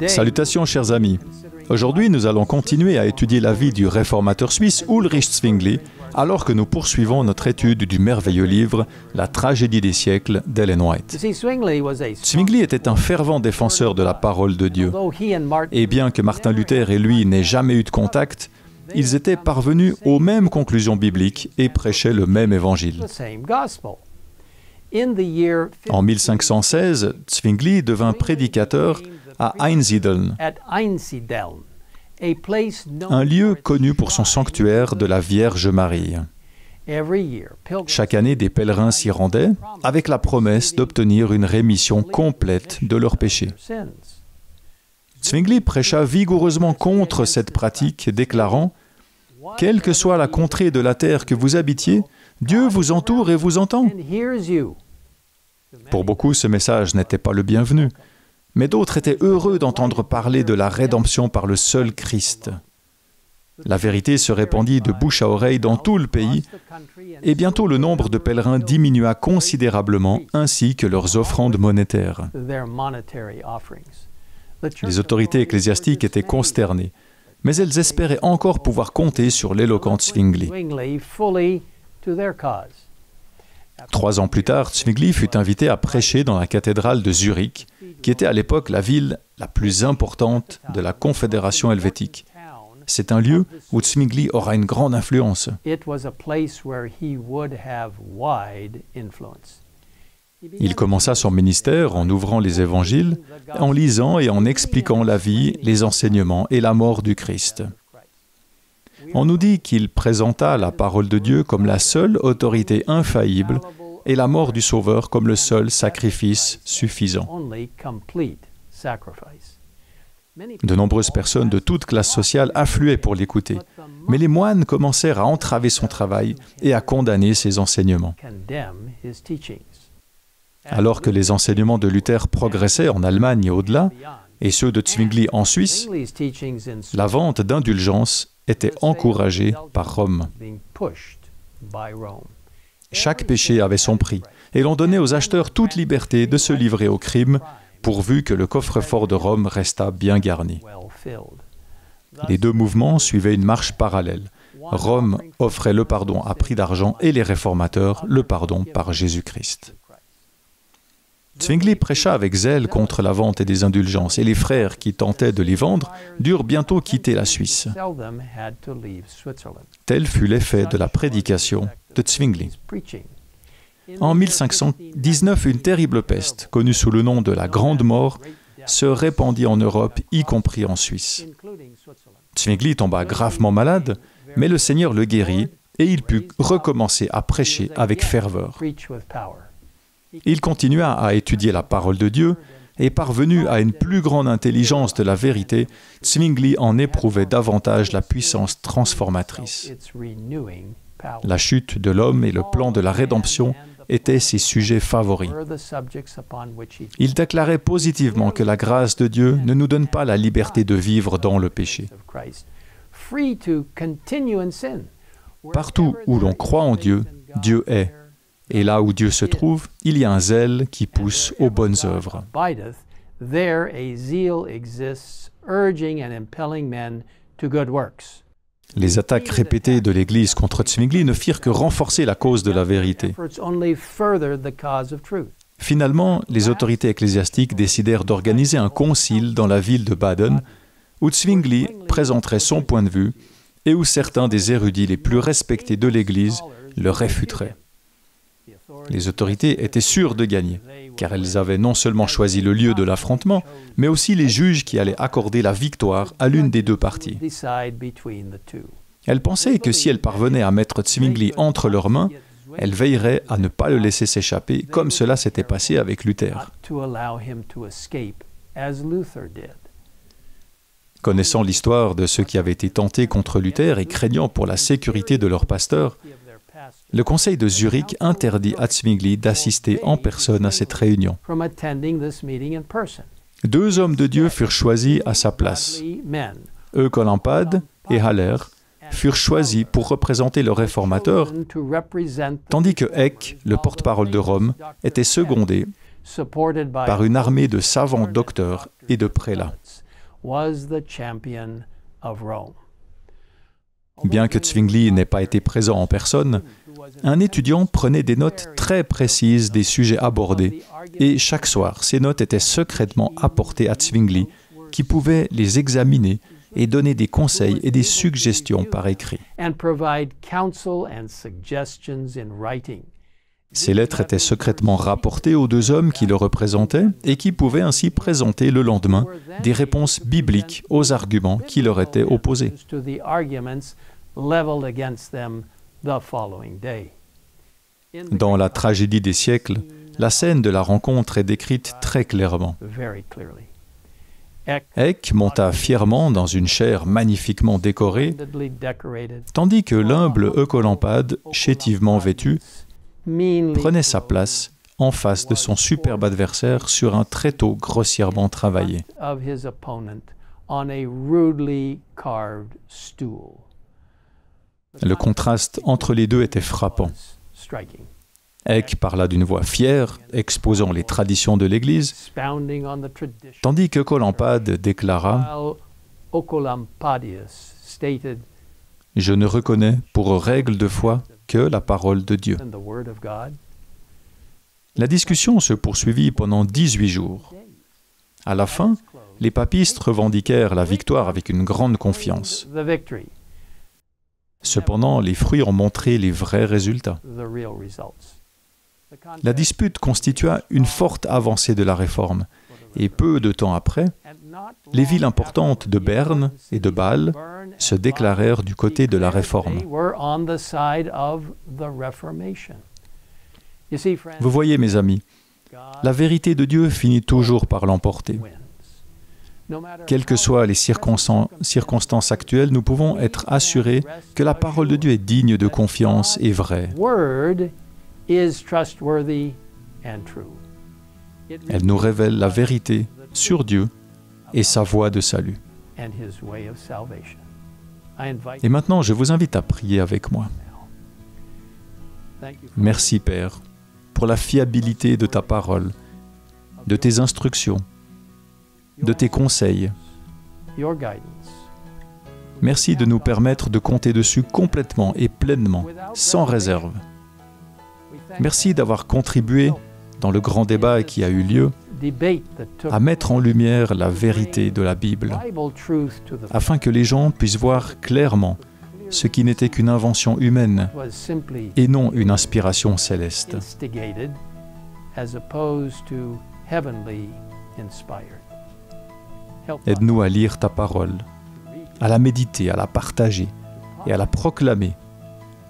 Salutations chers amis. Aujourd'hui, nous allons continuer à étudier la vie du réformateur suisse Ulrich Zwingli, alors que nous poursuivons notre étude du merveilleux livre « La tragédie des siècles » d'Ellen White. Zwingli était un fervent défenseur de la parole de Dieu. Et bien que Martin Luther et lui n'aient jamais eu de contact, ils étaient parvenus aux mêmes conclusions bibliques et prêchaient le même évangile. En 1516, Zwingli devint prédicateur à Einsiedeln, un lieu connu pour son sanctuaire de la Vierge Marie. Chaque année, des pèlerins s'y rendaient avec la promesse d'obtenir une rémission complète de leurs péchés. Zwingli prêcha vigoureusement contre cette pratique, déclarant « Quelle que soit la contrée de la terre que vous habitiez, Dieu vous entoure et vous entend. » Pour beaucoup, ce message n'était pas le bienvenu, mais d'autres étaient heureux d'entendre parler de la rédemption par le seul Christ. La vérité se répandit de bouche à oreille dans tout le pays, et bientôt le nombre de pèlerins diminua considérablement, ainsi que leurs offrandes monétaires. Les autorités ecclésiastiques étaient consternées, mais elles espéraient encore pouvoir compter sur l'éloquent Zwingli. 3 ans plus tard, Zwingli fut invité à prêcher dans la cathédrale de Zurich, qui était à l'époque la ville la plus importante de la Confédération helvétique. C'est un lieu où Zwingli aura une grande influence. Il commença son ministère en ouvrant les évangiles, en lisant et en expliquant la vie, les enseignements et la mort du Christ. On nous dit qu'il présenta la parole de Dieu comme la seule autorité infaillible et la mort du Sauveur comme le seul sacrifice suffisant. De nombreuses personnes de toutes classes sociales affluaient pour l'écouter, mais les moines commencèrent à entraver son travail et à condamner ses enseignements. Alors que les enseignements de Luther progressaient en Allemagne et au-delà, et ceux de Zwingli en Suisse, la vente d'indulgences était encouragée par Rome. Chaque péché avait son prix, et l'on donnait aux acheteurs toute liberté de se livrer au crime, pourvu que le coffre-fort de Rome restât bien garni. Les deux mouvements suivaient une marche parallèle. Rome offrait le pardon à prix d'argent et les réformateurs le pardon par Jésus-Christ. Zwingli prêcha avec zèle contre la vente des indulgences et les frères qui tentaient de les vendre durent bientôt quitter la Suisse. Tel fut l'effet de la prédication de Zwingli. En 1519, une terrible peste, connue sous le nom de la Grande Mort, se répandit en Europe, y compris en Suisse. Zwingli tomba gravement malade, mais le Seigneur le guérit et il put recommencer à prêcher avec ferveur. Il continua à étudier la parole de Dieu et parvenu à une plus grande intelligence de la vérité, Zwingli en éprouvait davantage la puissance transformatrice. La chute de l'homme et le plan de la rédemption étaient ses sujets favoris. Il déclarait positivement que la grâce de Dieu ne nous donne pas la liberté de vivre dans le péché. Partout où l'on croit en Dieu, Dieu est. Et là où Dieu se trouve, il y a un zèle qui pousse aux bonnes œuvres. Les attaques répétées de l'Église contre Zwingli ne firent que renforcer la cause de la vérité. Finalement, les autorités ecclésiastiques décidèrent d'organiser un concile dans la ville de Baden, où Zwingli présenterait son point de vue et où certains des érudits les plus respectés de l'Église le réfuteraient. Les autorités étaient sûres de gagner, car elles avaient non seulement choisi le lieu de l'affrontement, mais aussi les juges qui allaient accorder la victoire à l'une des deux parties. Elles pensaient que si elles parvenaient à mettre Zwingli entre leurs mains, elles veilleraient à ne pas le laisser s'échapper, comme cela s'était passé avec Luther. Connaissant l'histoire de ceux qui avaient été tentés contre Luther et craignant pour la sécurité de leur pasteur, le conseil de Zurich interdit à Zwingli d'assister en personne à cette réunion. 2 hommes de Dieu furent choisis à sa place. Eucolampade et Haller furent choisis pour représenter le réformateur, tandis que Eck, le porte-parole de Rome, était secondé par une armée de savants docteurs et de prélats. Bien que Zwingli n'ait pas été présent en personne, un étudiant prenait des notes très précises des sujets abordés, et chaque soir, ces notes étaient secrètement apportées à Zwingli, qui pouvait les examiner et donner des conseils et des suggestions par écrit. Ces lettres étaient secrètement rapportées aux deux hommes qui le représentaient et qui pouvaient ainsi présenter le lendemain des réponses bibliques aux arguments qui leur étaient opposés. Dans la tragédie des siècles, la scène de la rencontre est décrite très clairement. Eck monta fièrement dans une chaire magnifiquement décorée, tandis que l'humble Eucolampade, chétivement vêtu, prenait sa place en face de son superbe adversaire sur un tréteau grossièrement travaillé. Le contraste entre les deux était frappant. Eck parla d'une voix fière, exposant les traditions de l'Église, tandis que Eucolampade déclara « Je ne reconnais pour règle de foi que la parole de Dieu. » La discussion se poursuivit pendant 18 jours. À la fin, les papistes revendiquèrent la victoire avec une grande confiance. Cependant, les fruits ont montré les vrais résultats. La dispute constitua une forte avancée de la Réforme, et peu de temps après, les villes importantes de Berne et de Bâle se déclarèrent du côté de la Réforme. Vous voyez, mes amis, la vérité de Dieu finit toujours par l'emporter. Quelles que soient les circonstances actuelles, nous pouvons être assurés que la parole de Dieu est digne de confiance et vraie. Elle nous révèle la vérité sur Dieu et sa voie de salut. Et maintenant, je vous invite à prier avec moi. Merci, Père, pour la fiabilité de ta parole, de tes instructions, de tes conseils. Merci de nous permettre de compter dessus complètement et pleinement, sans réserve. Merci d'avoir contribué, dans le grand débat qui a eu lieu, à mettre en lumière la vérité de la Bible, afin que les gens puissent voir clairement ce qui n'était qu'une invention humaine et non une inspiration céleste. Aide-nous à lire ta parole, à la méditer, à la partager et à la proclamer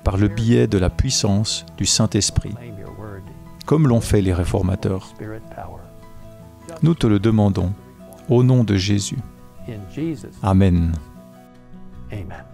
par le biais de la puissance du Saint-Esprit, comme l'ont fait les réformateurs. Nous te le demandons, au nom de Jésus. Amen. Amen.